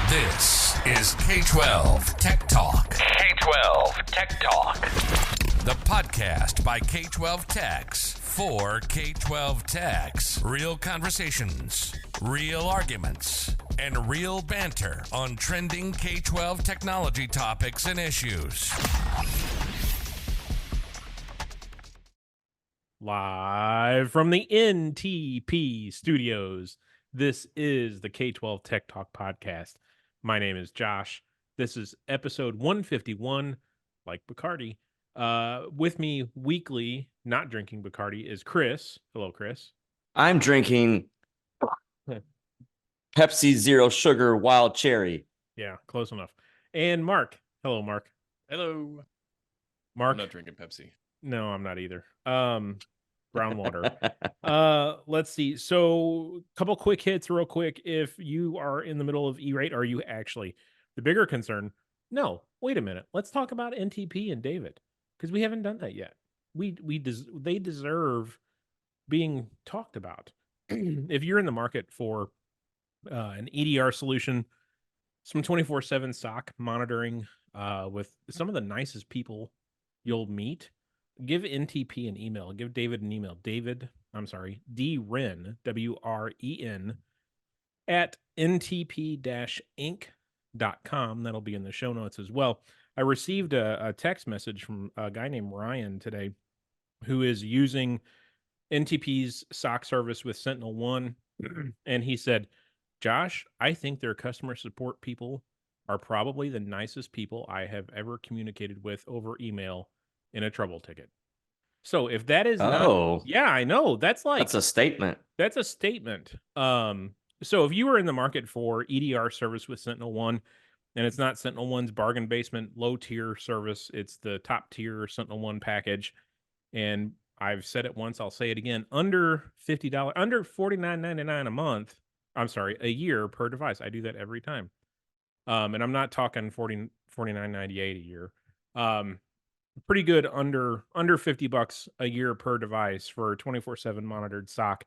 This is K-12 Tech Talk. K-12 Tech Talk. The podcast by K-12 Techs for K-12 Techs. Real conversations, real arguments, and real banter on trending K-12 technology topics and issues. Live from the NTP studios, this is the K-12 Tech Talk podcast. My name is Josh. This is episode 151, like Bacardi. With me weekly, not drinking Bacardi, is Chris. Hello, Chris. I'm drinking Pepsi Zero Sugar Wild Cherry. Yeah, close enough. And Mark. Hello, Mark. Hello. Mark. I'm not drinking Pepsi. No, I'm not either. Brown water. Let's see. So, couple quick hits real quick. If you are in the middle of E-rate, are you actually the bigger concern? No, wait a minute. Let's talk about NTP and David, because we haven't done that yet. They deserve being talked about. If you're in the market for an EDR solution, some 24/7 SOC monitoring with some of the nicest people you'll meet, give NTP an email. Give David an email. DREN, WREN, at ntp-inc.com. That'll be in the show notes as well. I received a text message from a guy named Ryan today who is using NTP's SOC service with SentinelOne. And he said, Josh, I think their customer support people are probably the nicest people I have ever communicated with over email in a trouble ticket. So if that is not, yeah, I know that's a statement. That's a statement. So if you were in the market for EDR service with SentinelOne, and it's not SentinelOne's bargain basement low tier service, it's the top tier SentinelOne package. And I've said it once, I'll say it again, under $50, under $49.99 a month. I'm sorry, a year per device. I do that every time. And I'm not talking $49.98 a year. Pretty good under $50 a year per device for 24/7 monitored SOC.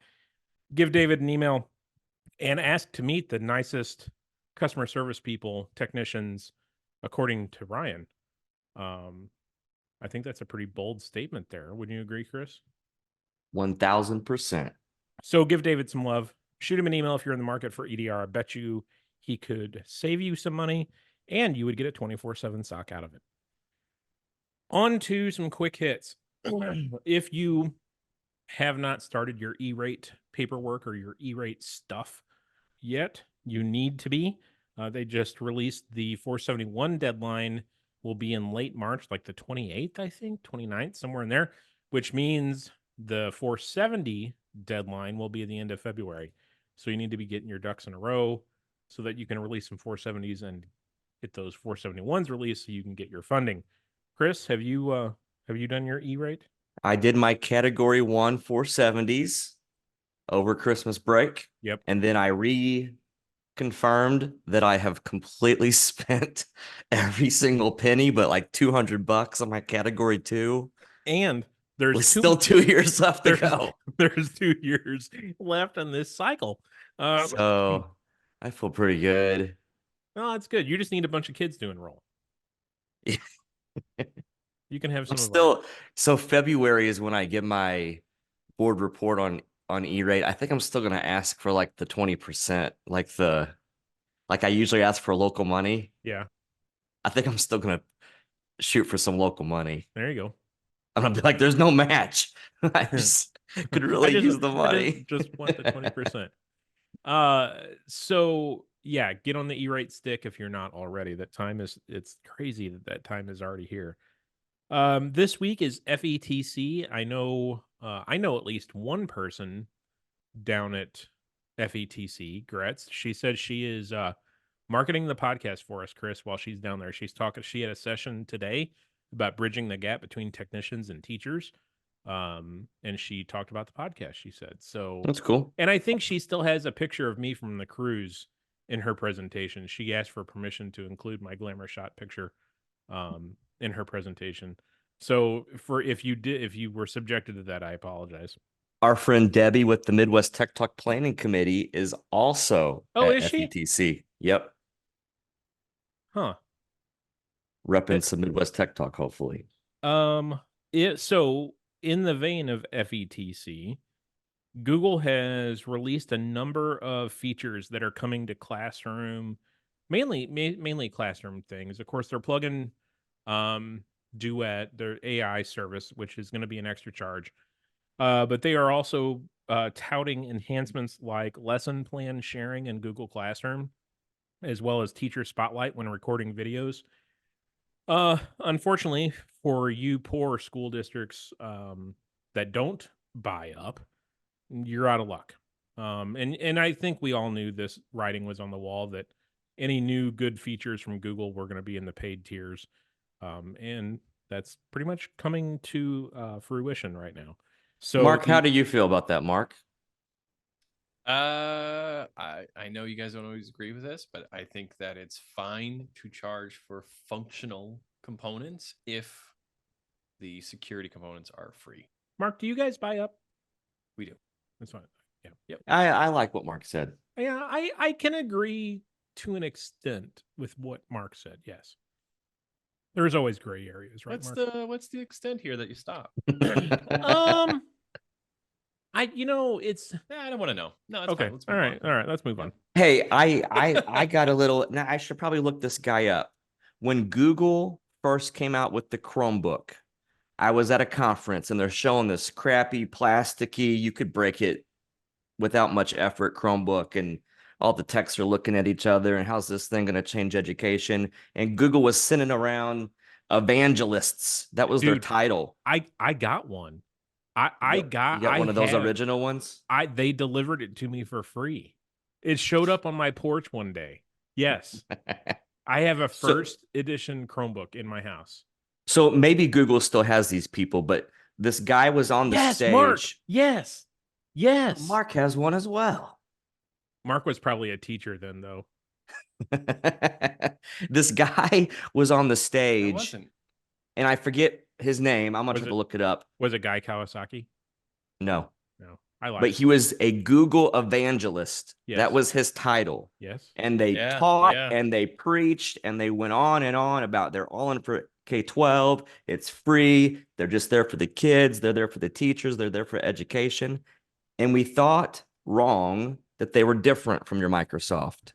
Give David an email and ask to meet the nicest customer service people, technicians, according to Ryan. I think that's a pretty bold statement there. Wouldn't you agree, Chris? 1000%. So give David some love. Shoot him an email if you're in the market for EDR. I bet you he could save you some money and you would get a 24/7 SOC out of it. On to some quick hits. If you have not started your E-rate paperwork or your E-rate stuff yet, you need to be. They just released the 471 deadline will be in late March, like the 28th, I think, 29th, somewhere in there, which means the 470 deadline will be at the end of February. So you need to be getting your ducks in a row so that you can release some 470s and get those 471s released so you can get your funding. Chris, have you done your E-rate? I did my category 1 470s over Christmas break. Yep. And then I reconfirmed that I have completely spent every single penny, but like $200 on my category 2. And there's still 2 years left to go. There's 2 years left on this cycle. So I feel pretty good. Well, that's good. You just need a bunch of kids to enroll. You can have some. So February is when I get my board report on E-rate. I think I'm still gonna ask for like the 20%, like I usually ask for local money. Yeah. I think I'm still gonna shoot for some local money. There you go. I'm gonna be like, there's no match. I just could really use the money. Just want the 20%. So yeah, get on the E-rate stick if you're not already. It's crazy that time is already here. This week is FETC. I know at least one person down at FETC, Gretz. She said she is marketing the podcast for us, Chris, while she's down there. She had a session today about bridging the gap between technicians and teachers. And she talked about the podcast, she said. So that's cool. And I think she still has a picture of me from the cruise in her presentation. She asked for permission to include my glamour shot picture in her presentation. So if you were subjected to that, I apologize. Our friend Debbie with the Midwest Tech Talk Planning Committee is also at is she? FETC. Yep. Huh. Repping some Midwest Tech Talk, hopefully. So in the vein of FETC, Google has released a number of features that are coming to classroom, mainly classroom things. Of course, they're plugging Duet, their AI service, which is going to be an extra charge. But they are also touting enhancements like lesson plan sharing in Google Classroom, as well as teacher spotlight when recording videos. Unfortunately, for you poor school districts that don't buy up, you're out of luck. And I think we all knew this writing was on the wall that any new good features from Google were going to be in the paid tiers, and that's pretty much coming to fruition right now. So Mark, how do you feel about that, Mark? I know you guys don't always agree with this, but I think that it's fine to charge for functional components if the security components are free. Mark, do you guys buy up? We do. That's fine. Yeah. Yep. I like what Mark said. Yeah, I can agree to an extent with what Mark said. Yes. There's always gray areas, right? What's the extent here that you stop? It's I don't want to know. No, it's okay. fine. Let's All move right. on. All right. Let's move on. Hey, I got a little. Now I should probably look this guy up. When Google first came out with the Chromebook, I was at a conference and they're showing this crappy, plasticky, you could break it without much effort Chromebook, and all the techs are looking at each other and how's this thing going to change education? And Google was sending around evangelists. That was their Dude, title. I got one. You got one of those original ones? They delivered it to me for free. It showed up on my porch one day. Yes. I have a first edition Chromebook in my house. So maybe Google still has these people, but this guy was on the stage. Mark. Yes. Mark has one as well. Mark was probably a teacher then, though. This guy was on the I stage, wasn't. and I forget his name. I'm gonna try to look it up. Was it Guy Kawasaki? No. I like. But he was a Google evangelist. Yes. That was his title. Yes. And they taught and they preached and they went on and on about they're all in for K-12. It's free. They're just there for the kids. They're there for the teachers. They're there for education. And we thought wrong that they were different from your Microsoft,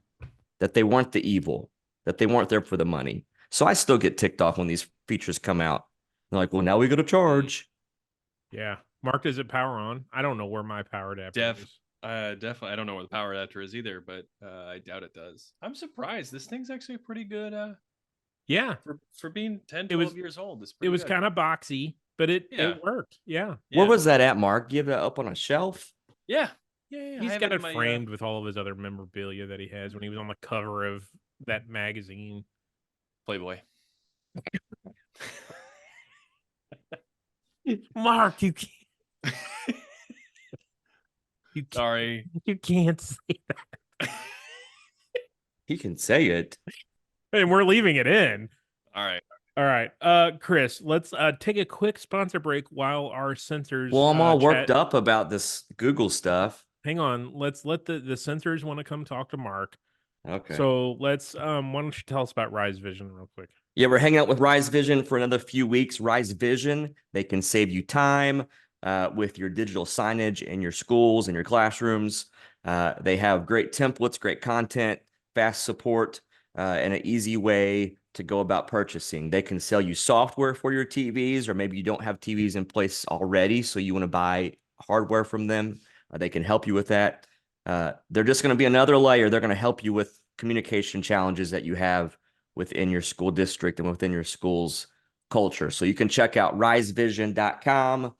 that they weren't the evil, that they weren't there for the money. So I still get ticked off when these features come out. They're like, well, now we got to charge. Yeah. Mark, does it power on? I don't know where my power adapter is. Definitely. I don't know where the power adapter is either, but I doubt it does. I'm surprised. This thing's actually pretty good. Yeah. For being 10, 12 years old. It was kind of boxy, but it worked. Yeah. Where was that at, Mark? Do you have that up on a shelf? Yeah. He's got it framed with all of his other memorabilia that he has when he was on the cover of that magazine. Playboy. Mark, you can't. Sorry. You can't say that. He can say it. And we're leaving it in. All right. Chris, let's take a quick sponsor break while our censors. Well, I'm all worked up about this Google stuff. Hang on. Let's let the censors want to come talk to Mark. Okay. So let's why don't you tell us about Rise Vision real quick? Yeah, we're hanging out with Rise Vision for another few weeks. Rise Vision, they can save you time with your digital signage in your schools and your classrooms. They have great templates, great content, fast support, and an easy way to go about purchasing. They can sell you software for your TVs, or maybe you don't have TVs in place already, so you want to buy hardware from them. They can help you with that. They're just going to be another layer. They're going to help you with communication challenges that you have within your school district and within your school's culture. So you can check out risevision.com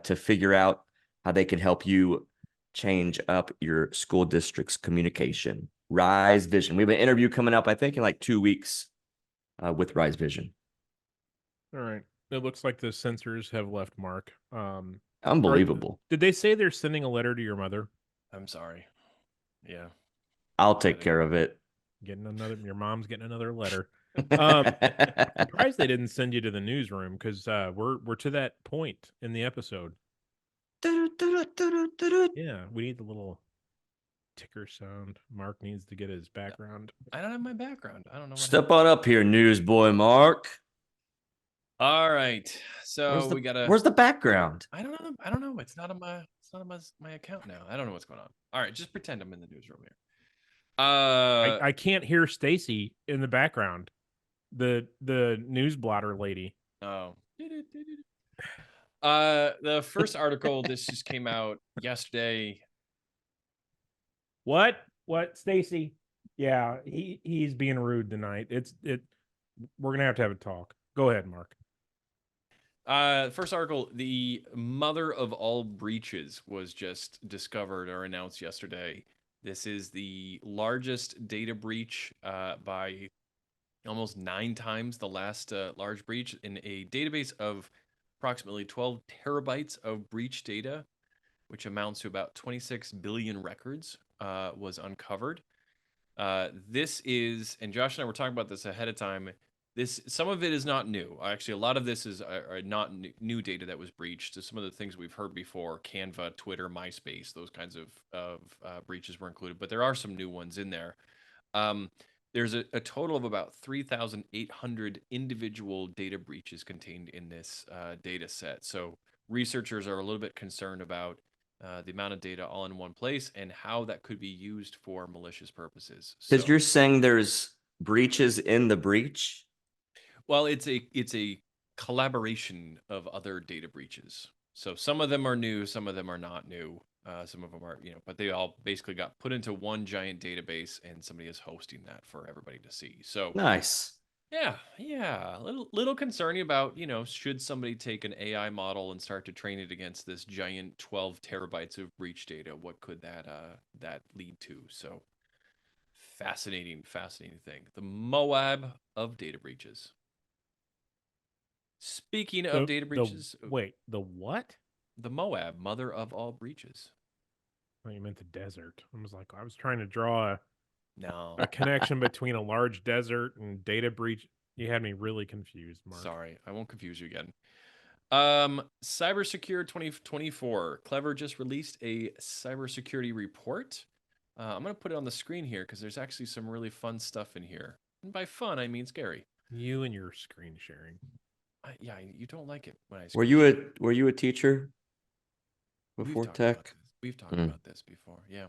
to figure out how they can help you change up your school district's communication. Rise Vision. We have an interview coming up, I think, in like 2 weeks with Rise Vision. All right. It looks like the censors have left Mark. Unbelievable. Did they say they're sending a letter to your mother? I'm sorry. Yeah. I'll take care of it. Your mom's getting another letter. Surprised they didn't send you to the newsroom because we're to that point in the episode. Yeah, we need the little ticker sound. Mark needs to get his background. I don't have my background. I don't know. What Step on up here, newsboy Mark. All right. So we gotta. Where's the background? I don't know. I don't know. It's not on my account now. I don't know what's going on. All right, just pretend I'm in the newsroom here. I can't hear Stacy in the background. The news blotter lady. Oh. The first article, this just came out yesterday. What Stacy? Yeah, he's being rude tonight. We're gonna have to have a talk. Go ahead, Mark. First article, the mother of all breaches was just discovered or announced yesterday. This is the largest data breach by almost 9 times the last large breach in a database of approximately 12 terabytes of breach data, which amounts to about 26 billion records, was uncovered. This is, and Josh and I were talking about this ahead of time. Some of it is not new. Actually, a lot of this is not new data that was breached. So some of the things we've heard before, Canva, Twitter, MySpace, those kinds of breaches were included, but there are some new ones in there. There's a total of about 3,800 individual data breaches contained in this data set. So researchers are a little bit concerned about the amount of data all in one place and how that could be used for malicious purposes. Because you're saying there's breaches in the breach? Well, it's a collaboration of other data breaches. So some of them are new, some of them are not new. Some of them are, but they all basically got put into one giant database, and somebody is hosting that for everybody to see. So nice. Yeah. A little concerning about, should somebody take an AI model and start to train it against this giant 12 terabytes of breach data? What could that lead to? So fascinating thing. The Moab of data breaches. Speaking of data breaches, wait, the what? The Moab, mother of all breaches. Oh, you meant the desert. I was trying to draw No. a connection between a large desert and data breach. You had me really confused, Mark. Sorry, I won't confuse you again. Cybersecure 2024. Clever just released a cybersecurity report. I'm going to put it on the screen here because there's actually some really fun stuff in here. And by fun, I mean scary. You and your screen sharing. Yeah, you don't like it when I. Were you a teacher before tech? We've talked about this before. Yeah.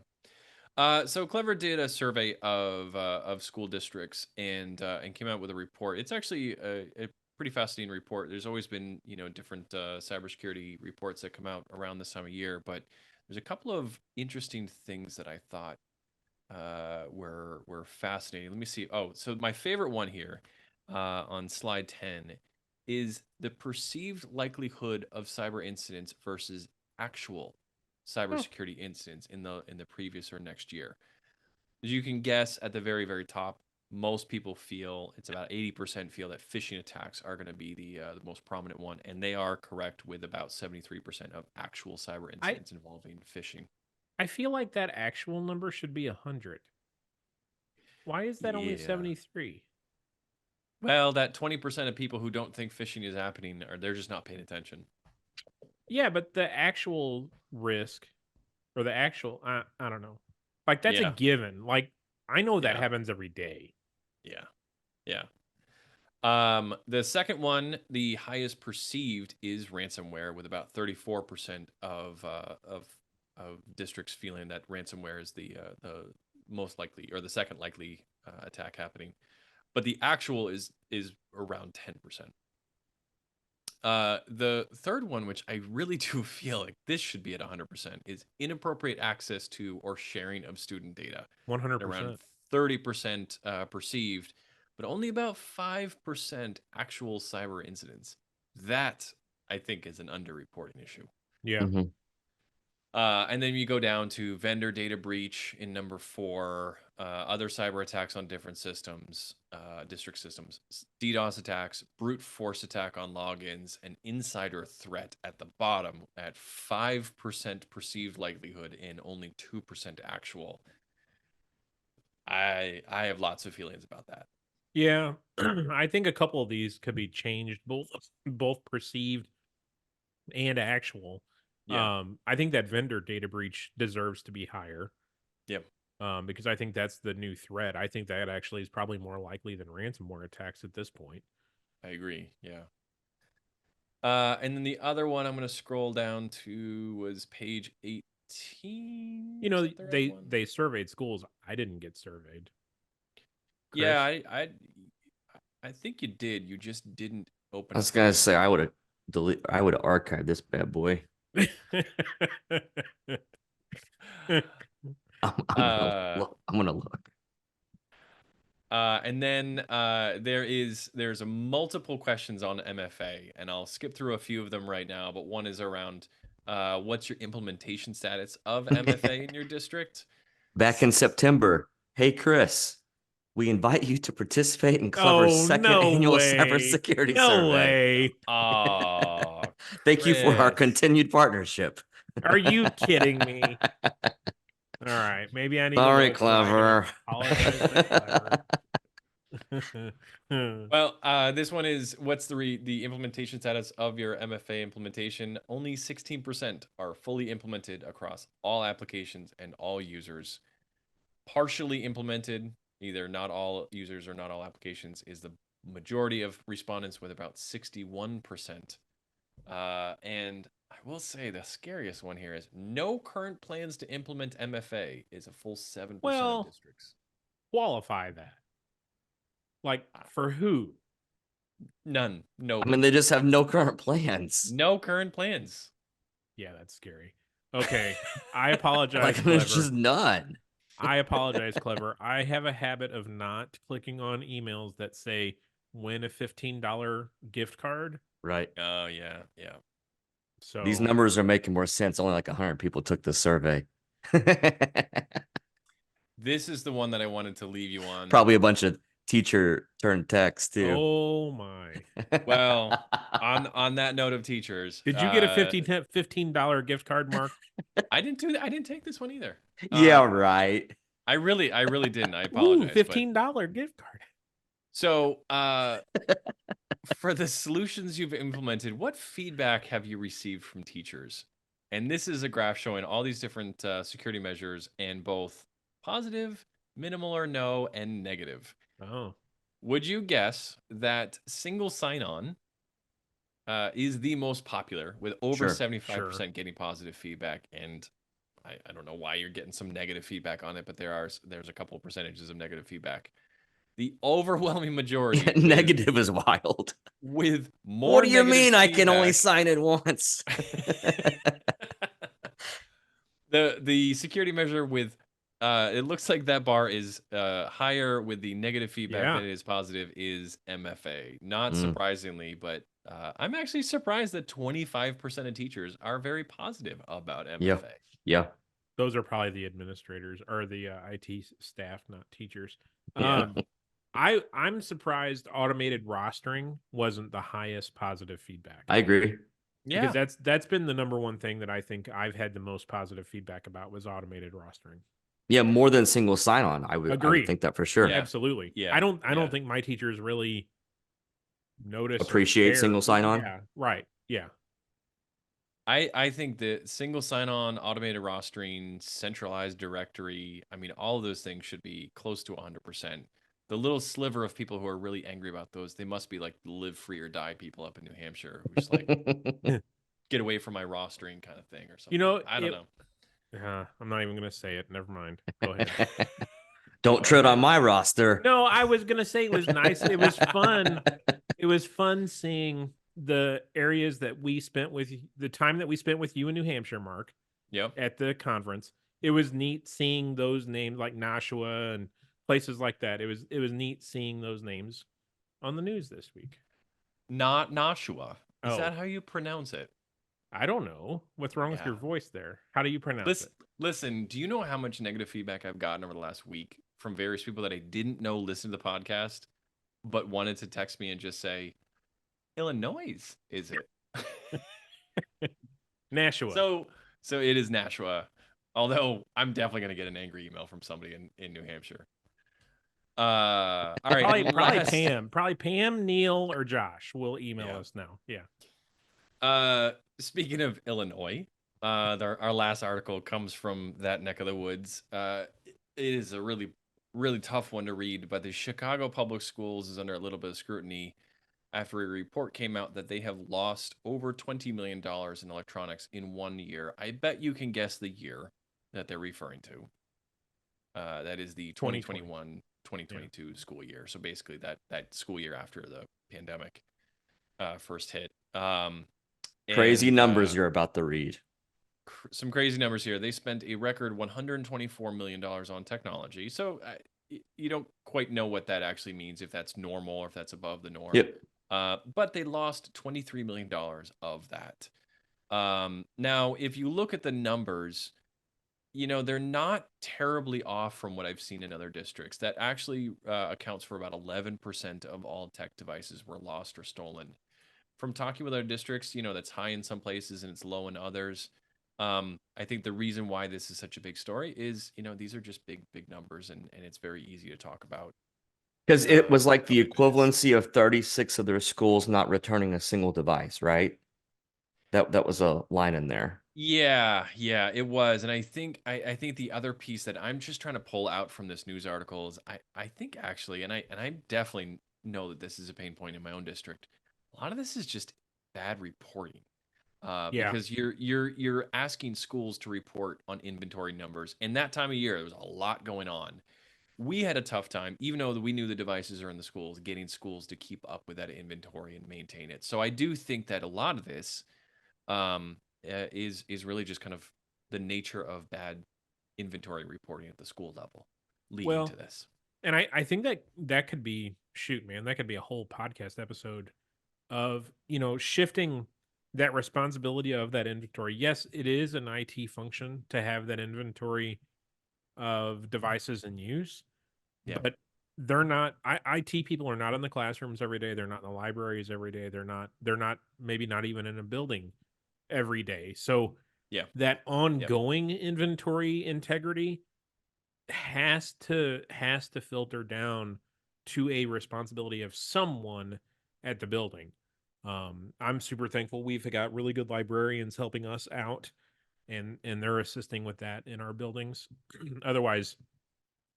So Clever did a survey of school districts and came out with a report. It's actually a pretty fascinating report. There's always been different cybersecurity reports that come out around this time of year, but there's a couple of interesting things that I thought were fascinating. Let me see. Oh, so my favorite one here on slide 10 is the perceived likelihood of cyber incidents versus actual cybersecurity incidents in the previous or next year. As you can guess, at the very, very top, most people feel, it's about 80% feel that phishing attacks are going to be the most prominent one, and they are correct with about 73% of actual cyber incidents involving phishing. I feel like that actual number should be 100. Why is that only 73? Well, that 20% of people who don't think phishing is happening, they're just not paying attention. Yeah, but the actual risk or the actual, I don't know. Like, that's a given. Like, I know that happens every day. Yeah. The second one, the highest perceived, is ransomware, with about 34% of districts feeling that ransomware is the most likely or the second likely attack happening. But the actual is around 10%. The third one, which I really do feel like this should be at 100%, is inappropriate access to or sharing of student data. 100%. Around 30% perceived, but only about 5% actual cyber incidents. That, I think, is an underreporting issue. Yeah. Mm-hmm. And then you go down to vendor data breach in number 4, other cyber attacks on different systems, district systems, DDoS attacks, brute force attack on logins, and insider threat at the bottom at 5% perceived likelihood and only 2% actual. I have lots of feelings about that. Yeah, I think a couple of these could be changed, both perceived and actual. Yeah. I think that vendor data breach deserves to be higher. Yep. because I think that's the new threat. I think that actually is probably more likely than ransomware attacks at this point. I agree. Yeah. And then the other one I'm going to scroll down to was page 18. You Is know, that the right one? they surveyed schools. I didn't get surveyed. Chris? Yeah, I think you did. You just didn't open. I was gonna say I would have I would have archived this bad boy. I'm gonna look. And then there's a multiple questions on MFA, and I'll skip through a few of them right now. But one is around what's your implementation status of MFA in your district? Back in September, hey Chris, we invite you to participate in Clever's second annual cybersecurity survey. Way. Oh, Thank you for our Chris. continued partnership. Are you kidding me? All right, maybe I need Sorry, to look so I can Clever. apologize to Clever. Well, this one is what's the implementation status of your MFA implementation? Only 16% are fully implemented across all applications and all users. Partially implemented, either not all users or not all applications, is the majority of respondents with about 61%. And I will say the scariest one here is no current plans to implement MFA is a full 7% Well, of districts. Qualify that. Like for who? None. No. I mean, they just have no current plans. No current plans. Yeah, that's scary. Okay, I apologize, Like, Clever. there's just none. I apologize, Clever. I have a habit of not clicking on emails that say win a $15 gift card. Right. Oh, yeah. Yeah. So These numbers are making more sense. Only like 100 people took the survey. This is the one that I wanted to leave you on. Probably a bunch of teacher turned techs too. Oh my. Well, on that note of teachers, Did you get a $15 gift card, Mark? I didn't take this one either. Yeah, right. I really didn't. I Ooh, apologize. $15 gift card. So, for the solutions you've implemented, what feedback have you received from teachers? And this is a graph showing all these different security measures and both positive, minimal or no, and negative. Oh. Would you guess that single sign-on is the most popular with over 75% getting positive feedback? And I don't know why you're getting some negative feedback on it, but there's a couple of percentages of negative feedback. The overwhelming majority negative is wild. With more. What do you mean I can only sign it once? The security measure with it looks like that bar is higher with the negative feedback than it is positive is MFA. Not surprisingly, but I'm actually surprised that 25% of teachers are very positive about MFA. Yeah. Those are probably the administrators or the IT staff, not teachers. Yeah. I'm surprised automated rostering wasn't the highest positive feedback. I agree. Yeah. Because that's been the number one thing that I think I've had the most positive feedback about was automated rostering. Yeah, more than single sign-on. I would think that for sure. Yeah. Absolutely. Yeah. I don't think my teachers really notice appreciate single sign-on. Yeah. Right. Yeah. I think that single sign-on, automated rostering, centralized directory, I mean, all of those things should be close to 100%. The little sliver of people who are really angry about those, they must be like live free or die people up in New Hampshire who just like get away from my rostering kind of thing or something. You know, I don't know. I'm not even going to say it. Never mind. Go ahead. Don't tread on my roster. No, I was going to say it was nice. It was fun. It was fun seeing the areas that we spent with the time that we spent with you in New Hampshire, Mark. Yep. At the conference. It was neat seeing those names like Nashua and places like that. It was neat seeing those names on the news this week. Not Nashua. Is Oh. that how you pronounce it? I don't know. What's wrong with your voice there? How do you pronounce it? Listen, do you know how much negative feedback I've gotten over the last week from various people that I didn't know listened to the podcast, but wanted to text me and just say, Illinois, is it? Nashua. So it is Nashua. Although I'm definitely going to get an angry email from somebody in New Hampshire. All right. Probably Pam, Neil, or Josh will email us now. Yeah. Speaking of Illinois, our last article comes from that neck of the woods. it is a really, really tough one to read, but the Chicago Public Schools is under a little bit of scrutiny after a report came out that they have lost over $20 million in electronics in 1 year. I bet you can guess the year that they're referring to. That is the 2020. 2021 2022 school year. So basically that school year after the pandemic first hit. Crazy And numbers you're about to read. some crazy numbers here. They spent a record $124 million on technology. So you don't quite know what that actually means, if that's normal or if that's above the norm. Yep. But they lost $23 million of that. Now, if you look at the numbers, they're not terribly off from what I've seen in other districts. That actually accounts for about 11% of all tech devices were lost or stolen. From talking with other districts, that's high in some places and it's low in others. I think the reason why this is such a big story is, these are just big, big numbers, and it's very easy to talk about. Because it was like the how big that is. equivalency of 36 of their schools not returning a single device, right? That was a line in there. Yeah, it was. And I think I think the other piece that I'm just trying to pull out from this news article is I think actually, and I definitely know that this is a pain point in my own district. A lot of this is just bad reporting. Yeah. Because you're asking schools to report on inventory numbers, and that time of year there was a lot going on. We had a tough time, even though we knew the devices are in the schools, getting schools to keep up with that inventory and maintain it. So I do think that a lot of this is really just kind of the nature of bad inventory reporting at the school level leading to Well, this. and I think that could be, shoot, man, that could be a whole podcast episode of, shifting that responsibility of that inventory. Yes, it is an IT function to have that inventory of devices in use, Yeah. but they're not, IT people are not in the classrooms every day. They're not in the libraries every day. They're not maybe not even in a building every day. So Yeah. that ongoing inventory integrity has to filter down to a responsibility of someone at the building. I'm super thankful we've got really good librarians helping us out, and they're assisting with that in our buildings. Otherwise,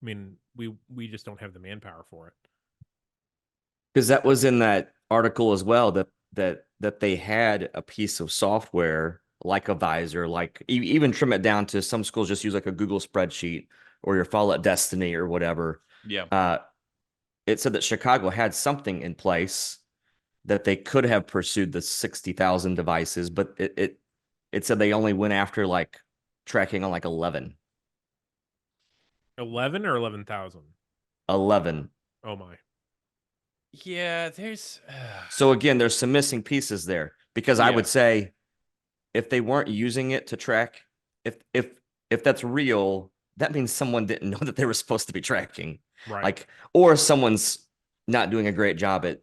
I mean, we just don't have the manpower for it. Because that was in that article as well, that they had a piece of software like a Visor, like even trim it down to some schools just use like a Google spreadsheet or your Follett Destiny or whatever. Yeah. It said that Chicago had something in place that they could have pursued the 60,000 devices, but it said they only went after like tracking on like 11. 11 or 11,000? 11. Oh my. Yeah, there's So again, there's some missing pieces there because I would say if they weren't using it to track, if that's real, that means someone didn't know that they were supposed to be tracking. Right. Like, or someone's not doing a great job at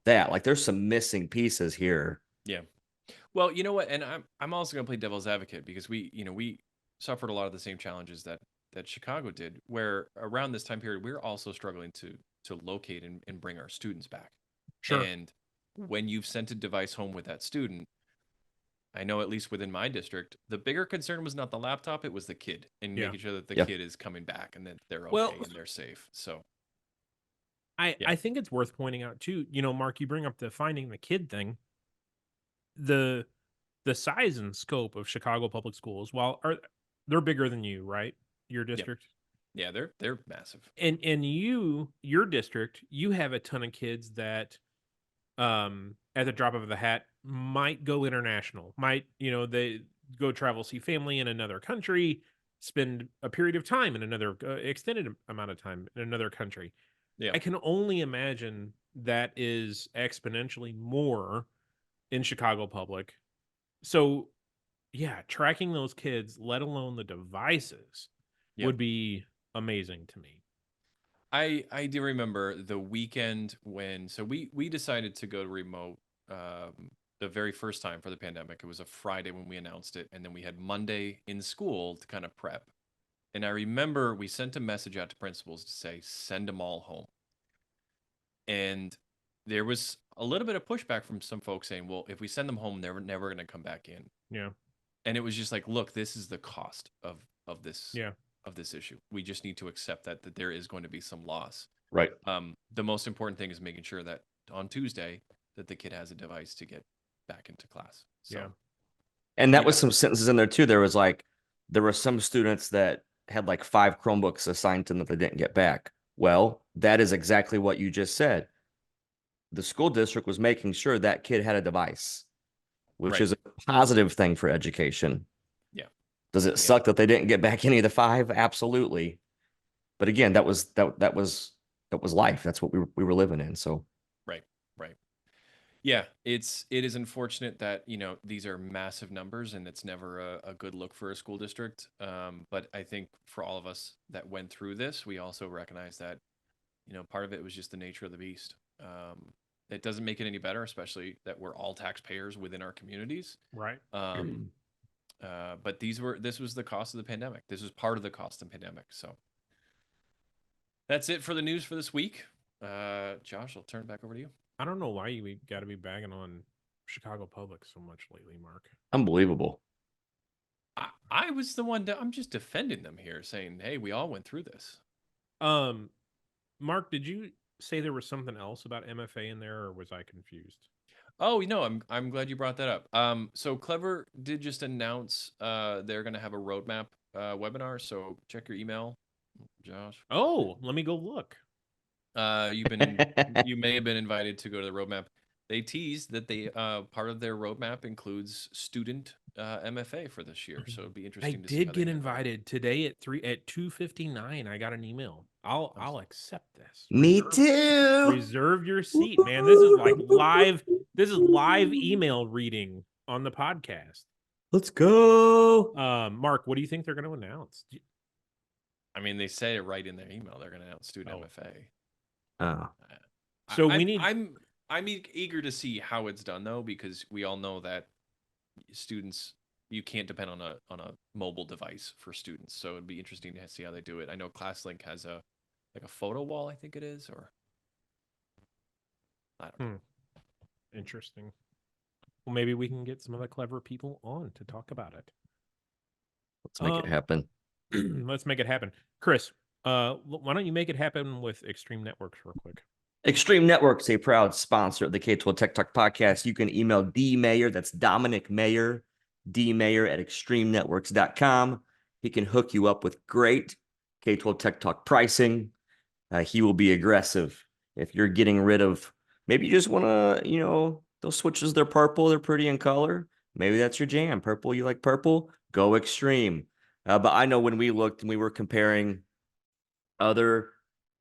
that. Like there's some missing pieces here. Yeah. Well, you know what? And I'm also going to play devil's advocate because we suffered a lot of the same challenges that Chicago did, where around this time period we're also struggling to locate and bring our students back. Sure. And when you've sent a device home with that student, I know at least within my district, the bigger concern was not the laptop, it was the kid and making sure that the kid is coming back and that they're okay and they're safe. So I think it's worth pointing out too, Mark, you bring up the finding the kid thing. The size and scope of Chicago public schools, they're bigger than you, right? Your district. Yeah, they're massive. And your district, you have a ton of kids that at the drop of the hat might go international, they go travel, see family in another country, spend a period of time in another extended amount of time in another country. Yeah. I can only imagine that is exponentially more in Chicago public. So yeah, tracking those kids, let alone the devices, would be amazing to me. I do remember the weekend when we decided to go remote the very first time for the pandemic. It was a Friday when we announced it, and then we had Monday in school to kind of prep. And I remember we sent a message out to principals to say send them all home. And there was a little bit of pushback from some folks saying, well, if we send them home, they're never going to come back in. Yeah. And it was just like, look, this is the cost of this of this issue. We just need to accept that there is going to be some loss. Right. The most important thing is making sure that on Tuesday that the kid has a device to get back into class. So, Yeah. And that Yeah. was some sentences in there too. There were some students that had like 5 Chromebooks assigned to them that they didn't get back. Well, that is exactly what you just said. The school district was making sure that kid had a device, which Right. is a positive thing for education. Yeah. Does it suck that they didn't get back any of the 5? Absolutely. But again, that was life. That's what we were living in. So Right. Yeah, it is unfortunate that, these are massive numbers and it's never a good look for a school district. But I think for all of us that went through this, we also recognize that, part of it was just the nature of the beast. It doesn't make it any better, especially that we're all taxpayers within our communities. Right. But this was the cost of the pandemic. This was part of the cost of the pandemic. So that's it for the news for this week. Josh, I'll turn it back over to you. I don't know why we got to be bagging on Chicago Public so much lately, Mark. unbelievable. I was the one I'm just defending them here, saying, "Hey, we all went through this." Mark, did you say there was something else about MFA in there, or was I confused? Oh, I'm glad you brought that up. So Clever did just announce they're going to have a roadmap webinar. So check your email, Josh. Oh, let me go look. You may have been invited to go to the roadmap. They teased that they part of their roadmap includes student MFA for this year. So it'd be I interesting to see did how they get handle it. invited today at 2:59. I got an email. I'll accept this. Me too. Reserve your seat, man. This is like live. This is live email reading on the podcast. Let's go. Mark, what do you think they're going to announce? I mean, they say it right in their email. They're going to announce student MFA. Oh. So we need. I'm eager to see how it's done though, because we all know that students, you can't depend on a mobile device for students. So it'd be interesting to see how they do it. I know ClassLink has a photo wall, I think it is, or I don't know. Interesting. Well, maybe we can get some of the clever people on to talk about it. Let's make it happen. Let's make it happen. Chris, why don't you make it happen with Extreme Networks real quick? Extreme Networks, a proud sponsor of the K-12 Tech Talk podcast. You can email D Mayer, that's Dominic Mayer, dmayer at extremenetworks.com. He can hook you up with great K-12 Tech Talk pricing. He will be aggressive. If you're getting rid of, maybe you just want to, those switches, they're purple, they're pretty in color. Maybe that's your jam. Purple, you like purple? Go Extreme. But I know when we looked and we were comparing other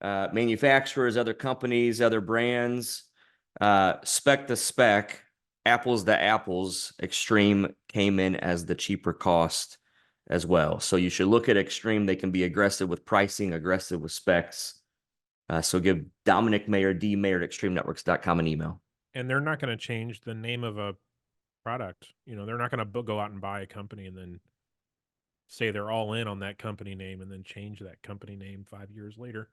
manufacturers, other companies, other brands, spec to spec, apples to apples, Extreme came in as the cheaper cost as well. So you should look at Extreme. They can be aggressive with pricing, aggressive with specs. So give Dominic Mayer, dmayer at extremenetworks.com an email. And they're not going to change the name of a product. They're not going to go out and buy a company and then say they're all in on that company name and then change that company name 5 years later.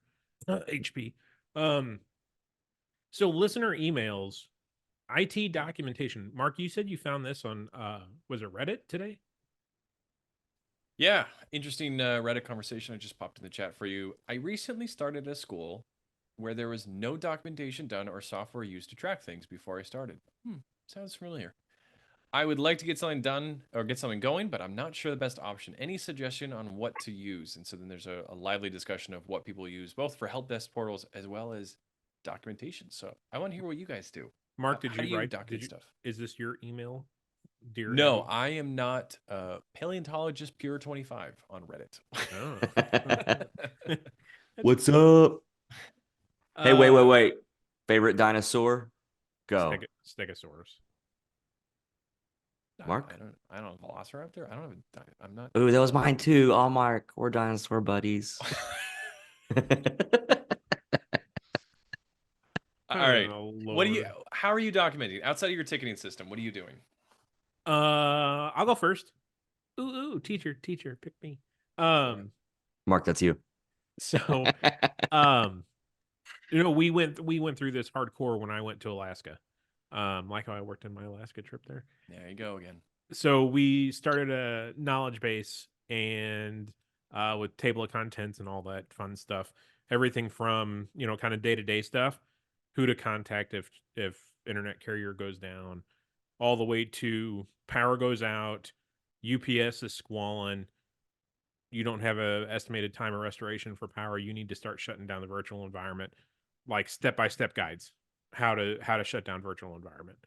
HP. So listener emails, IT documentation. Mark, you said you found this on, was it Reddit today? Yeah, interesting Reddit conversation I just popped in the chat for you. I recently started a school where there was no documentation done or software used to track things before I started. Sounds familiar. I would like to get something done or get something going, but I'm not sure the best option. Any suggestion on what to use? And so then there's a lively discussion of what people use, both for help desk portals as well as documentation. So I want to hear what you guys do. Mark, How do you write document stuff? Is this your email? Dear No, Eddie? I am not paleontologist pure 25 on Reddit. Oh. What's up? Hey, wait. Favorite dinosaur? Go. Stegosaurus. Mark? I don't have a velociraptor. I'm not. Ooh, that was mine too. Oh, Mark, we're dinosaur buddies. All right. Oh, how are you documenting outside of your ticketing system? What are you doing? I'll go first. Ooh, teacher, pick me. Mark, that's you. So, we went through this hardcore when I went to Alaska. Like how I worked in my Alaska trip there. There you go again. So we started a knowledge base, and with table of contents and all that fun stuff. Everything from, kind of day-to-day stuff, who to contact if internet carrier goes down, all the way to power goes out, UPS is squalling, you don't have a estimated time of restoration for power, you need to start shutting down the virtual environment, like step-by-step guides, how to shut down virtual environment.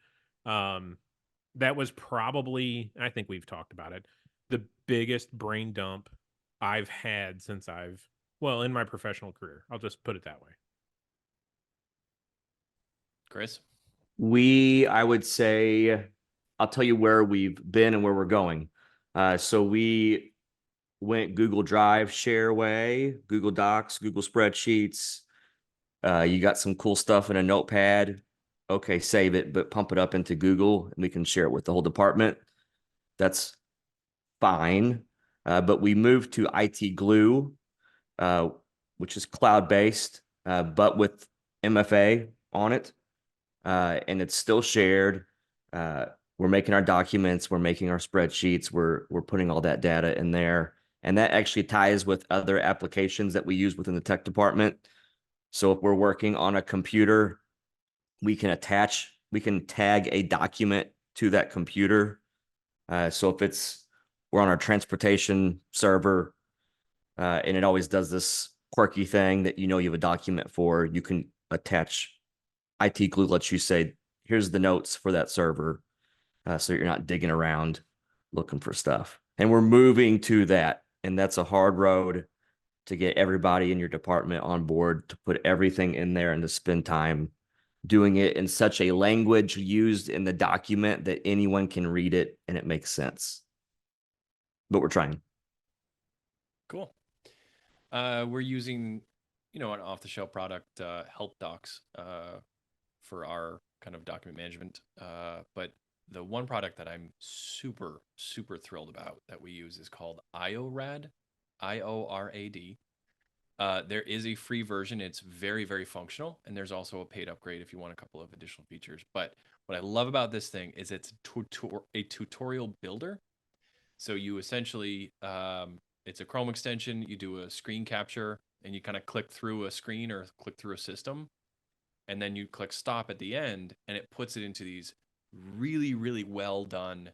That was probably, I think we've talked about it, the biggest brain dump I've had since in my professional career. I'll just put it that way. Chris? I would say, I'll tell you where we've been and where we're going. So we went Google Drive, ShareWay, Google Docs, Google Spreadsheets. You got some cool stuff in a notepad. Okay, save it, but pump it up into Google and we can share it with the whole department. That's fine. But we moved to IT Glue, which is cloud-based, but with MFA on it. And it's still shared. We're making our documents, we're making our spreadsheets, we're putting all that data in there. And that actually ties with other applications that we use within the tech department. So if we're working on a computer, we can tag a document to that computer. So if we're on our transportation server, and it always does this quirky thing that you have a document for, you can attach. IT Glue lets you say, here's the notes for that server. So you're not digging around looking for stuff. And we're moving to that. And that's a hard road to get everybody in your department on board, to put everything in there and to spend time doing it in such a language used in the document that anyone can read it and it makes sense. But we're trying. Cool. We're using, an off-the-shelf product, Help Docs, for our kind of document management. But the one product that I'm super, super thrilled about that we use is called IORAD, IORAD. There is a free version. It's very, very functional. And there's also a paid upgrade if you want a couple of additional features. But what I love about this thing is it's a tutorial builder. So you essentially, it's a Chrome extension. You do a screen capture and you kind of click through a screen or click through a system. And then you click stop at the end and it puts it into these really, really well done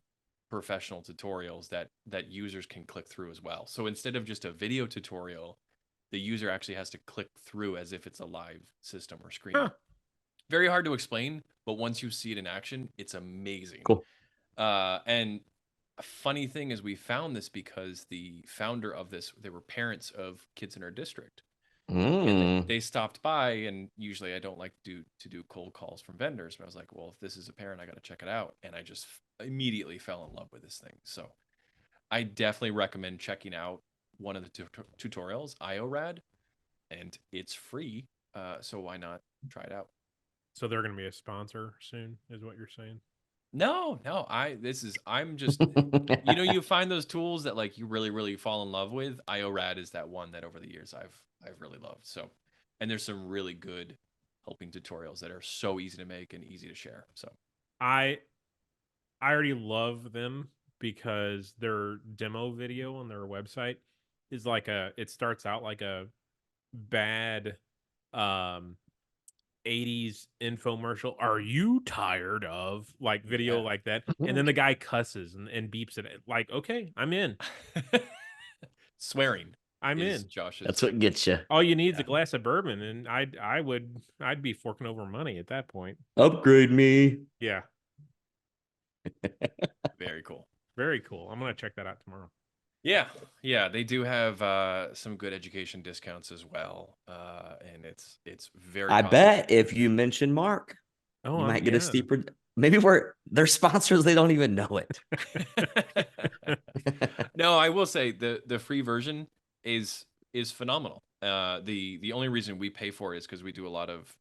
professional tutorials that users can click through as well. So instead of just a video tutorial, the user actually has to click through as if it's a live system or screen. Huh. Very hard to explain, but once you see it in action, it's amazing. Cool. And a funny thing is we found this because the founder of this, they were parents of kids in our district. And they stopped by, and usually I don't like to do cold calls from vendors, but I was like, well, if this is a parent, I got to check it out. And I just immediately fell in love with this thing. So I definitely recommend checking out one of the tutorials, IORAD, and it's free. So why not try it out? So they're going to be a sponsor soon, is what you're saying? No, I'm just, you find those tools that like you really, really fall in love with. IORAD is that one that over the years I've really loved. So, and there's some really good helping tutorials that are so easy to make and easy to share. So I already love them because their demo video on their website is it starts out like a bad 80s infomercial. Are you tired of video like that? And then the guy cusses and beeps it. Like, okay, I'm in. Swearing. I'm in. Josh's. That's what gets you. All you need is a glass of bourbon, and I'd be forking over money at that point. Upgrade me. Yeah. Very cool. Very cool. I'm gonna check that out tomorrow. Yeah, they do have some good education discounts as well, and it's very. I bet if you mention Mark, you might get a steeper. Maybe they're sponsors, they don't even know it. No, I will say the free version is phenomenal. The only reason we pay for it is because we do a lot of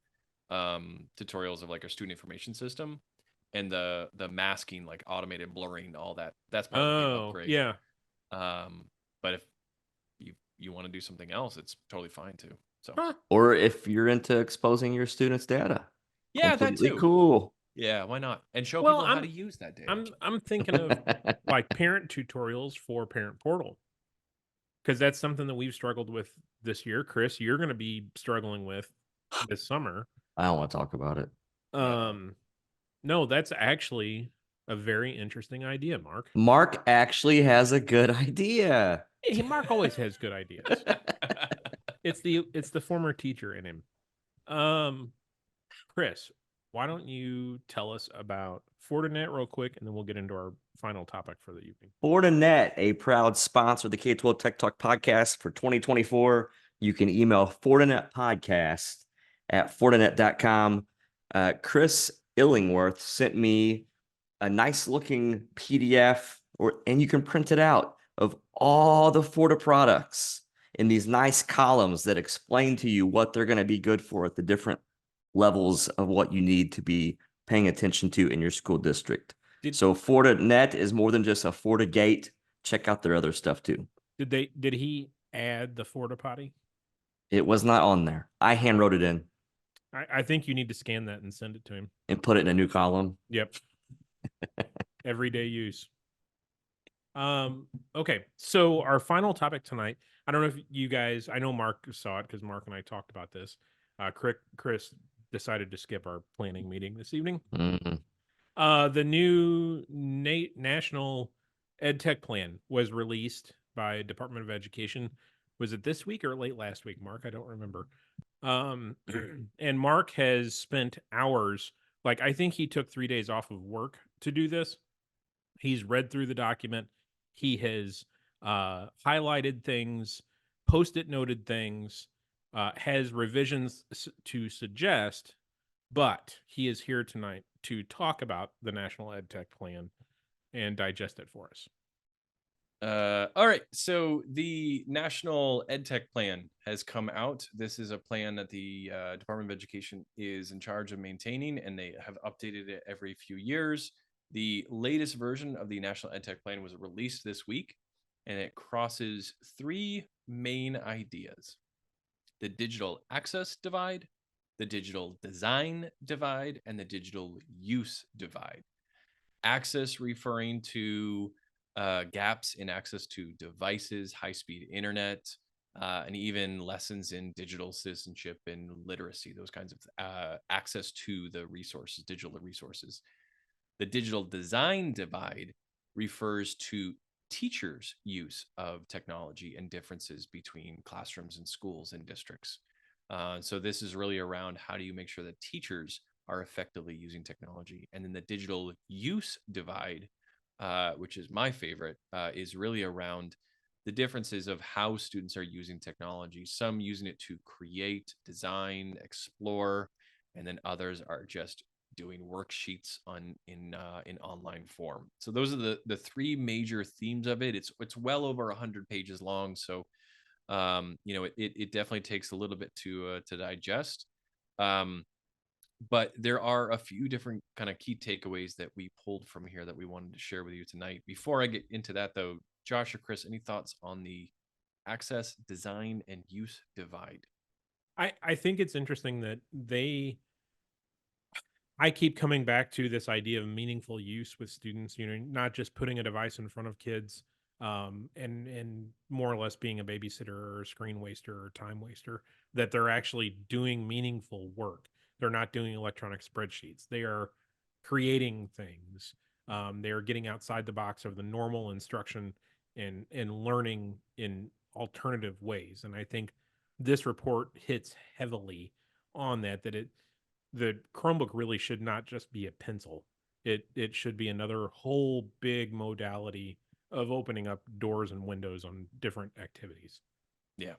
tutorials of like our student information system, and the masking, like automated blurring, all that. That's part of the upgrade. Yeah. But if you want to do something else, it's totally fine too. So, or if you're into exposing your students' data, completely that too. Cool. Yeah, why not? And show people how to use that data. I'm thinking of like parent tutorials for Parent Portal. because that's something that we've struggled with this year. Chris, you're going to be struggling with this summer. I don't want to talk about it. No, that's actually a very interesting idea, Mark. Mark actually has a good idea. Hey, Mark always has good ideas. It's the former teacher in him. Chris, why don't you tell us about Fortinet real quick, and then we'll get into our final topic for the evening. Fortinet, a proud sponsor of the K-12 Tech Talk podcast for 2024. You can email fortinetpodcast@fortinet.com. Chris Illingworth sent me a nice looking PDF, and you can print it out, of all the Forta products in these nice columns that explain to you what they're going to be good for at the different levels of what you need to be paying attention to in your school district. So Fortinet is more than just a FortiGate. Check out their other stuff too. Did he add the Forta potty? It was not on there. I hand wrote it in I think you need to scan that and send it to him. and put it in a new column. Yep. Everyday use. Okay, so our final topic tonight, I don't know if you guys, I know Mark saw it because Mark and I talked about this. Chris decided to skip our planning meeting this evening. The new National EdTech Plan was released by Department of Education. Was it this week or late last week, Mark? I don't remember. And Mark has spent hours, like I think he took 3 days off of work to do this. He's read through the document. He has highlighted things, post-it noted things, has revisions to suggest, but he is here tonight to talk about the National EdTech Plan and digest it for us. All right. So the National EdTech Plan has come out. This is a plan that the Department of Education is in charge of maintaining, and they have updated it every few years. The latest version of the National EdTech Plan was released this week, and it crosses three main ideas: the digital access divide, the digital design divide, and the digital use divide. Access referring to gaps in access to devices, high-speed internet, and even lessons in digital citizenship and literacy, those kinds of access to the resources, digital resources. The digital design divide refers to teachers' use of technology and differences between classrooms and schools and districts. So this is really around how do you make sure that teachers are effectively using technology. And then the digital use divide, which is my favorite, is really around the differences of how students are using technology. Some using it to create, design, explore, and then others are just doing worksheets in online form. So those are the three major themes of it. It's well over 100 pages long, so it definitely takes a little bit to digest. But there are a few different kind of key takeaways that we pulled from here that we wanted to share with you tonight. Before I get into that, though, Josh or Chris, any thoughts on the access, design, and use divide? I think it's interesting that I keep coming back to this idea of meaningful use with students, not just putting a device in front of kids, and more or less being a babysitter or a screen waster or time waster, that they're actually doing meaningful work. They're not doing electronic spreadsheets. They are creating things. They are getting outside the box of the normal instruction and learning in alternative ways. And I think this report hits heavily on that the Chromebook really should not just be a pencil. It should be another whole big modality of opening up doors and windows on different activities. Yeah.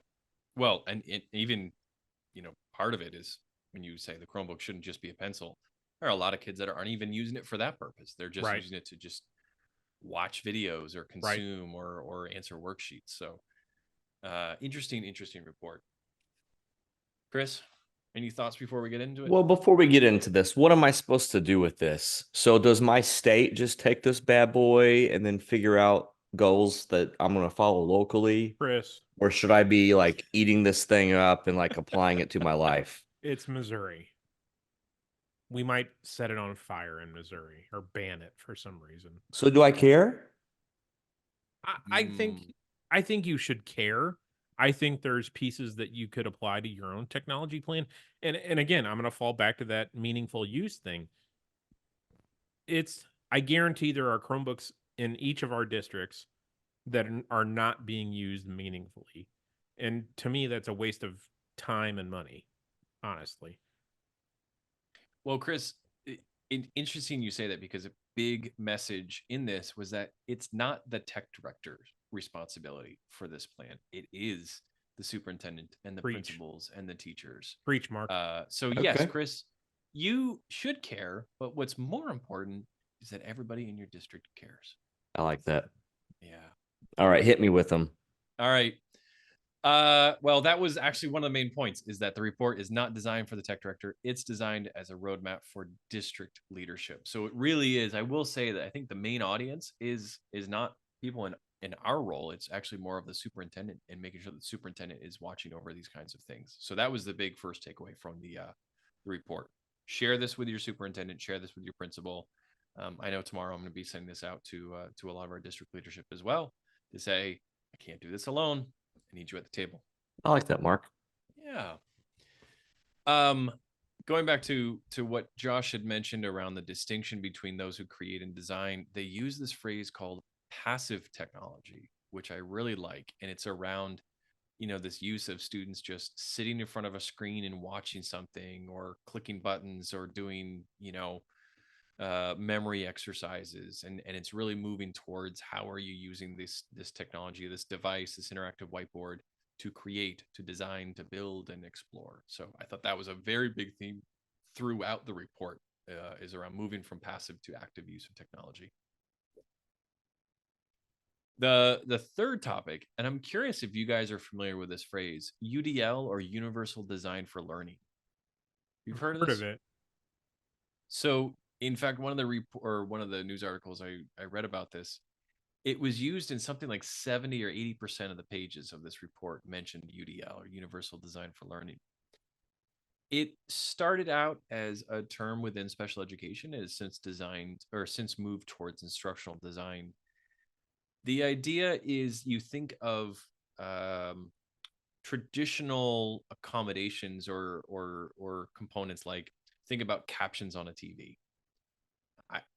Well, and even, part of it is when you say the Chromebook shouldn't just be a pencil, there are a lot of kids that aren't even using it for that purpose. They're just using it to just watch videos or consume or answer worksheets. So interesting report. Chris, any thoughts before we get into it? Well, before we get into this, what am I supposed to do with this? So does my state just take this bad boy and then figure out goals that I'm going to follow locally? Chris, or should I be like eating this thing up and like applying it to my life? It's Missouri. We might set it on fire in Missouri or ban it for some reason. So do I care? I think I think you should care. I think there's pieces that you could apply to your own technology plan. And again, I'm going to fall back to that meaningful use thing. I guarantee there are Chromebooks in each of our districts that are not being used meaningfully. And to me, that's a waste of time and money, honestly. Well, Chris, interesting you say that, because a big message in this was that it's not the tech director's responsibility for this plan. It is the superintendent and the Preach. principals and the teachers. Preach, Mark. So yes, Okay. Chris, you should care, but what's more important is that everybody in your district cares. I like that. Yeah. All right, hit me with them. All right. Well, that was actually one of the main points, is that the report is not designed for the tech director. It's designed as a roadmap for district leadership. So it really is. I will say that I think the main audience is not people in our role. It's actually more of the superintendent, and making sure that the superintendent is watching over these kinds of things. So that was the big first takeaway from the report. Share this with your superintendent. Share this with your principal. I know tomorrow I'm going to be sending this out to a lot of our district leadership as well, to say, I can't do this alone. I need you at the table. I like that, Mark. Yeah. Going back to what Josh had mentioned around the distinction between those who create and design, they use this phrase called passive technology, which I really like. And it's around, this use of students just sitting in front of a screen and watching something, or clicking buttons, or doing, memory exercises, and it's really moving towards how are you using this technology, this device, this interactive whiteboard, to create, to design, to build, and explore. So I thought that was a very big theme throughout the report, is around moving from passive to active use of technology. The third topic, and I'm curious if you guys are familiar with this phrase, UDL, or Universal Design for Learning. You've heard of this? Heard of it. So, in fact, one of the news articles I read about this, it was used in something like 70 or 80% of the pages of this report mentioned UDL, or Universal Design for Learning. It started out as a term within special education, has since moved towards instructional design. The idea is, you think of traditional accommodations or components, like think about captions on a TV.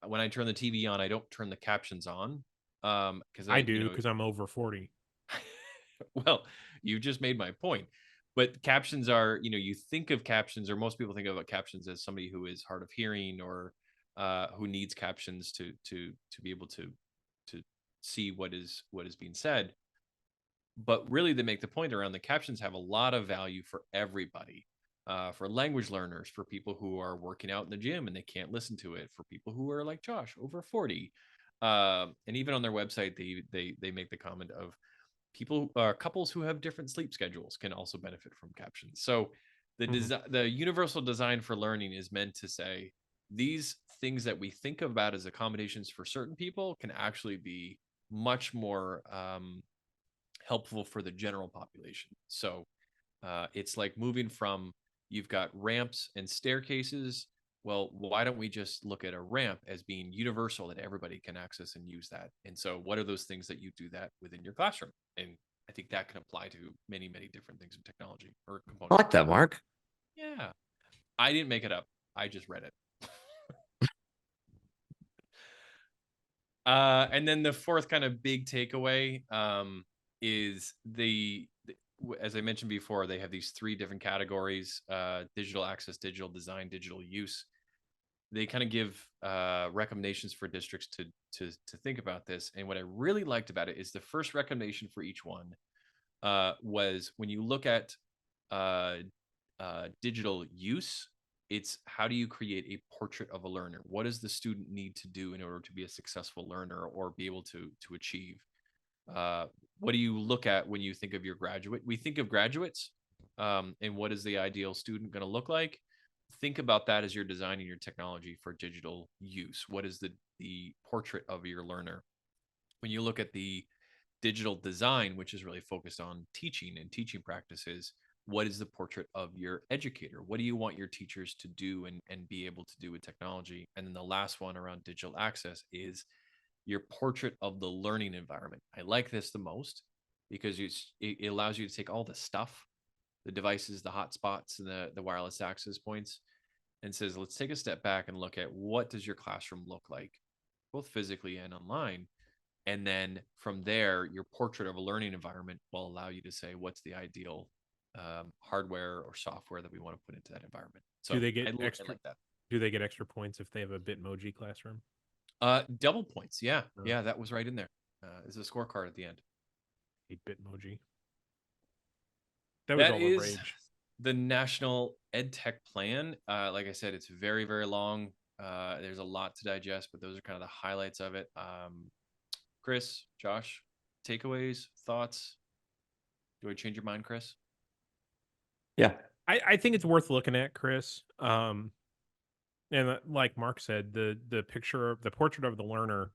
When I turn the TV on, I don't turn the captions on, because I do, because I'm over 40. Well, you just made my point. But captions are, you think of captions, or most people think about captions as somebody who is hard of hearing, or who needs captions to be able to see what is being said. But really, they make the point around the captions have a lot of value for everybody. For language learners, for people who are working out in the gym and they can't listen to it, for people who are like Josh, over 40. And even on their website, they make the comment of couples who have different sleep schedules can also benefit from captions. So the Universal Design for Learning is meant to say, these things that we think about as accommodations for certain people can actually be much more helpful for the general population. So it's like moving from, you've got ramps and staircases. Well, why don't we just look at a ramp as being universal, that everybody can access and use that? And so what are those things that you do that within your classroom? And I think that can apply to many, many different things in technology or components. I like that, Mark. Yeah. I didn't make it up. I just read it. And then the fourth kind of big takeaway is as I mentioned before, they have these three different categories: digital access, digital design, digital use. They kind of give recommendations for districts to think about this. And what I really liked about it is the first recommendation for each one was, when you look at digital use, it's how do you create a portrait of a learner? What does the student need to do in order to be a successful learner, or be able to achieve? What do you look at when you think of your graduate? We think of graduates, and what is the ideal student going to look like? Think about that as you're designing your technology for digital use. What is the portrait of your learner? When you look at the digital design, which is really focused on teaching and teaching practices, what is the portrait of your educator? What do you want your teachers to do and be able to do with technology? And then the last one around digital access is your portrait of the learning environment. I like this the most, because it allows you to take all the stuff, the devices, the hotspots, and the wireless access points, and says, let's take a step back and look at what does your classroom look like, both physically and online. And then from there, your portrait of a learning environment will allow you to say, what's the ideal hardware or software that we want to put into that environment. So Do they get I extra? like that. Do they get extra points if they have a Bitmoji classroom? Double points. Yeah. Oh. Yeah, that was right in there. There's a scorecard at the end. A Bitmoji. That was all the is rage. the National EdTech Plan. Like I said, it's very, very long. There's a lot to digest, but those are kind of the highlights of it. Chris, Josh, takeaways, thoughts? Do I change your mind, Chris? Yeah. I think it's worth looking at, Chris. And like Mark said, the portrait of the learner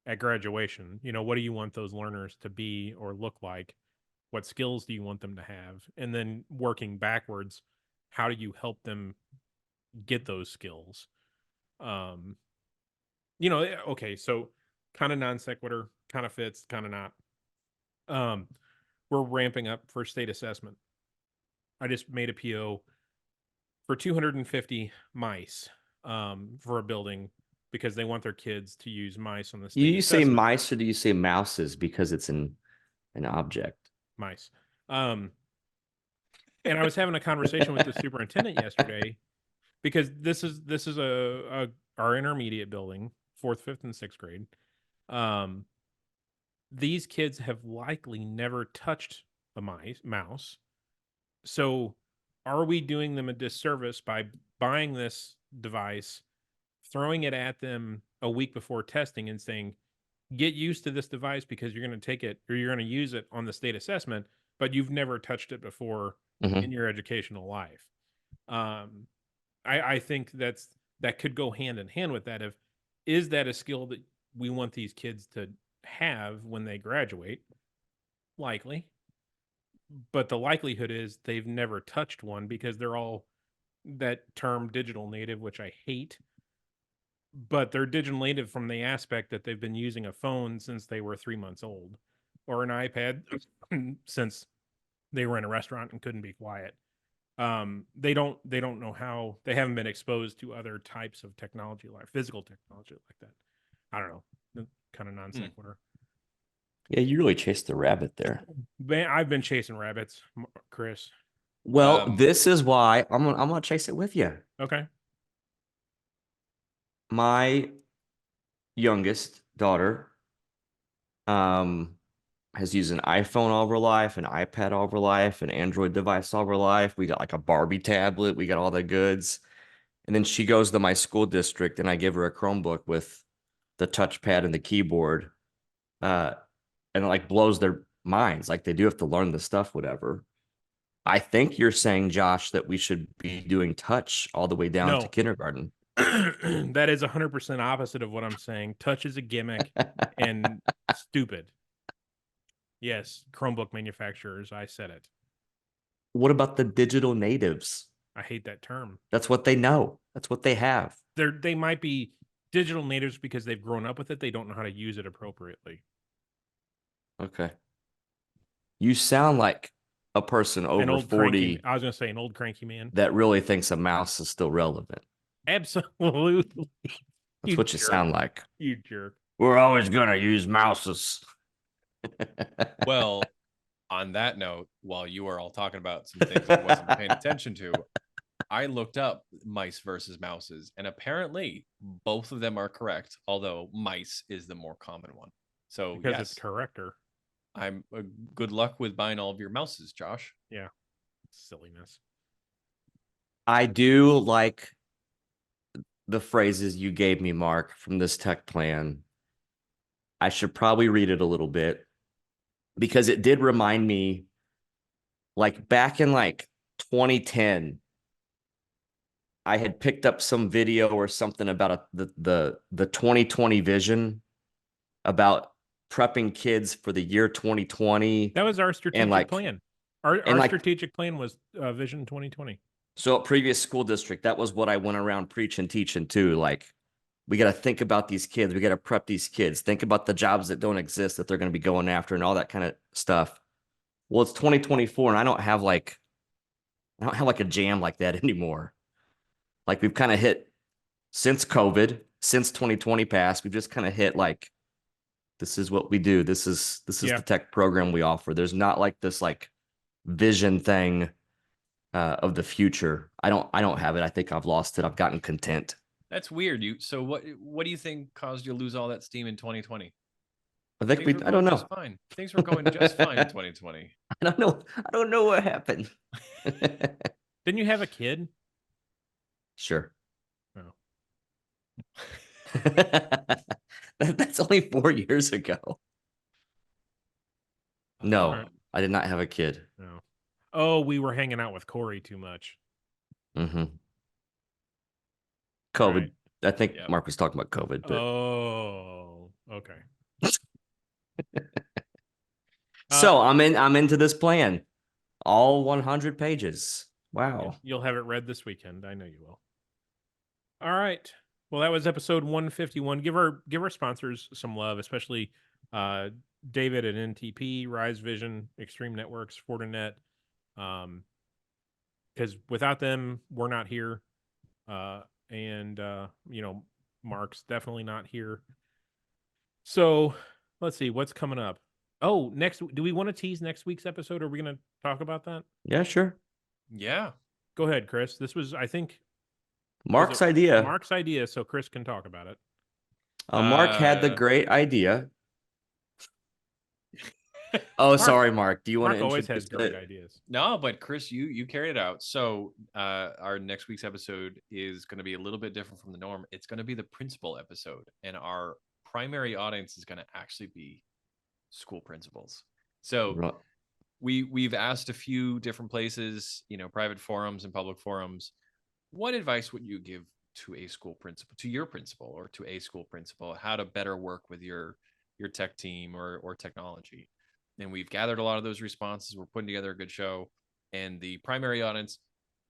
at graduation. What do you want those learners to be or look like? What skills do you want them to have? And then working backwards, how do you help them get those skills? Okay, so kind of non sequitur, kind of fits, kind of not. We're ramping up for state assessment. I just made a PO for 250 mice for a building because they want their kids to use mice on the state Do you say assessment. mice or do you say mouses because it's an object? Mice. And I was having a conversation with the superintendent yesterday because this is our intermediate building, 4th, 5th, and 6th grade. These kids have likely never touched a mouse. So are we doing them a disservice by buying this device, throwing it at them a week before testing and saying, get used to this device because you're going to take it or you're going to use it on the state assessment, but you've never touched it before in your educational life. I think that could go hand in hand with that. Is that a skill that we want these kids to have when they graduate? Likely. But the likelihood is they've never touched one because they're all that term digital native, which I hate. But they're digital native from the aspect that they've been using a phone since they were 3 months old, or an iPad since they were in a restaurant and couldn't be quiet. They don't know how, they haven't been exposed to other types of technology, like physical technology like that. I don't know, kind of non sequitur. Yeah, you really chased the rabbit there. Man, I've been chasing rabbits, Chris. Well, this is why I'm gonna chase it with you. Okay. My youngest daughter has used an iPhone all of her life, an iPad all of her life, an Android device all of her life. We got like a Barbie tablet. We got all the goods. And then she goes to my school district and I give her a Chromebook with the touchpad and the keyboard. And it like blows their minds. Like they do have to learn the stuff, whatever. I think you're saying, Josh, that we should be doing touch all the way down to kindergarten. That is 100% opposite of what I'm saying. Touch is a gimmick and stupid. Yes, Chromebook manufacturers, I said it. What about the digital natives? I hate that term. That's what they know. That's what they have. They might be digital natives because they've grown up with it. They don't know how to use it appropriately. Okay. You sound like a person over 40. I was going to say an old cranky man that really thinks a mouse is still relevant. Absolutely. That's what you sound like. You jerk. We're always going to use mouses. Well, on that note, while you were all talking about some things I wasn't paying attention to, I looked up mice versus mouses, and apparently both of them are correct, although mice is the more common one. So because it's corrector. I'm good luck with buying all of your mouses, Josh. Yeah. Silliness. I do like the phrases you gave me, Mark, from this tech plan. I should probably read it a little bit because it did remind me, like back in like 2010, I had picked up some video or something about the 2020 vision about prepping kids for the year 2020. That was our strategic plan. Our strategic plan was Vision 2020. So at previous school district, that was what I went around preaching, teaching too. Like, we got to think about these kids. We got to prep these kids. Think about the jobs that don't exist that they're going to be going after and all that kind of stuff. Well, it's 2024 and I don't have like a jam like that anymore. Like we've kind of hit since COVID, since 2020 passed, we've just kind of hit like, this is what we do. This is the tech program we offer. There's not like this like vision thing of the future. I don't have it. I think I've lost it. I've gotten content. That's weird. So what do you think caused you to lose all that steam in 2020? I think I don't know. Just fine. Things were going just fine in 2020. I don't know what happened. Didn't you have a kid? Sure. No. That's only 4 years ago. No, Right. I did not have a kid. No. Oh, we were hanging out with Corey too much. Mm-hmm. COVID. Right. I think Yep. Mark was talking about COVID. But... Oh, okay. So I'm into this plan. All 100 pages. Wow. You'll have it read this weekend. I know you will. All right. Well, that was episode 151. Give our sponsors some love, especially David at NTP, Rise Vision, Extreme Networks, Fortinet. Because without them, we're not here. And Mark's definitely not here. So let's see what's coming up. Oh, do we want to tease next week's episode? Are we going to talk about that? Yeah, sure. Yeah. Go ahead, Chris. This was, I think, Mark's idea. Mark's idea, so Chris can talk about it. Mark had the great idea. Oh, sorry, Mark. Do you want Mark to always has introduce great it? ideas. No, but Chris, you carried it out. So our next week's episode is going to be a little bit different from the norm. It's going to be the principal episode, and our primary audience is going to actually be school principals. So Right. we've asked a few different places, private forums and public forums, what advice would you give to a school principal, to your principal, or to a school principal, how to better work with your tech team or technology? And we've gathered a lot of those responses. We're putting together a good show. And the primary audience,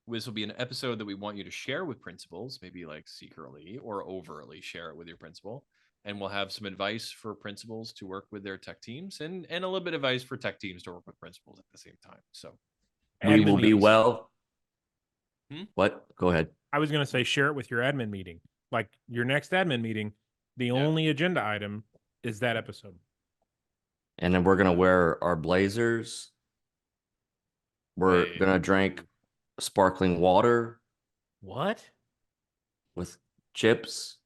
this will be an episode that we want you to share with principals, maybe like secretly or overtly share it with your principal. And we'll have some advice for principals to work with their tech teams and a little bit of advice for tech teams to work with principals at the same time. So We will be well. Hmm? What? Go ahead. I was going to say share it with your admin meeting. Like your next admin meeting, the only agenda item is that episode. And then we're going to wear our blazers. We're going to drink sparkling water What? with chips.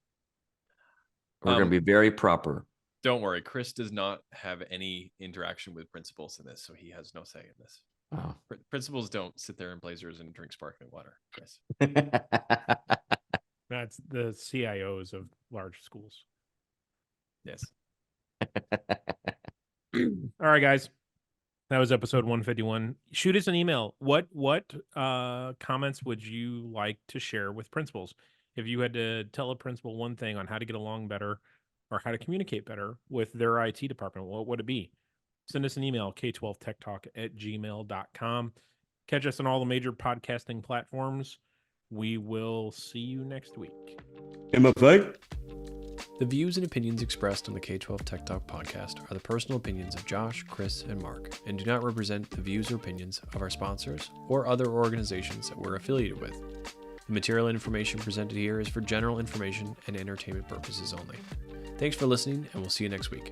We're going to be very proper. Don't worry. Chris does not have any interaction with principals in this, so he has no say in this. Oh. Principals don't sit there in blazers and drink sparkling water, Chris. That's the CIOs of large schools. Yes. All right, guys. That was episode 151. Shoot us an email. What comments would you like to share with principals? If you had to tell a principal one thing on how to get along better or how to communicate better with their IT department, what would it be? Send us an email, k12techtalk@gmail.com. Catch us on all the major podcasting platforms. We will see you next week. MFA? The views and opinions expressed on the K-12 Tech Talk podcast are the personal opinions of Josh, Chris, and Mark, and do not represent the views or opinions of our sponsors or other organizations that we're affiliated with. The material and information presented here is for general information and entertainment purposes only. Thanks for listening, and we'll see you next week.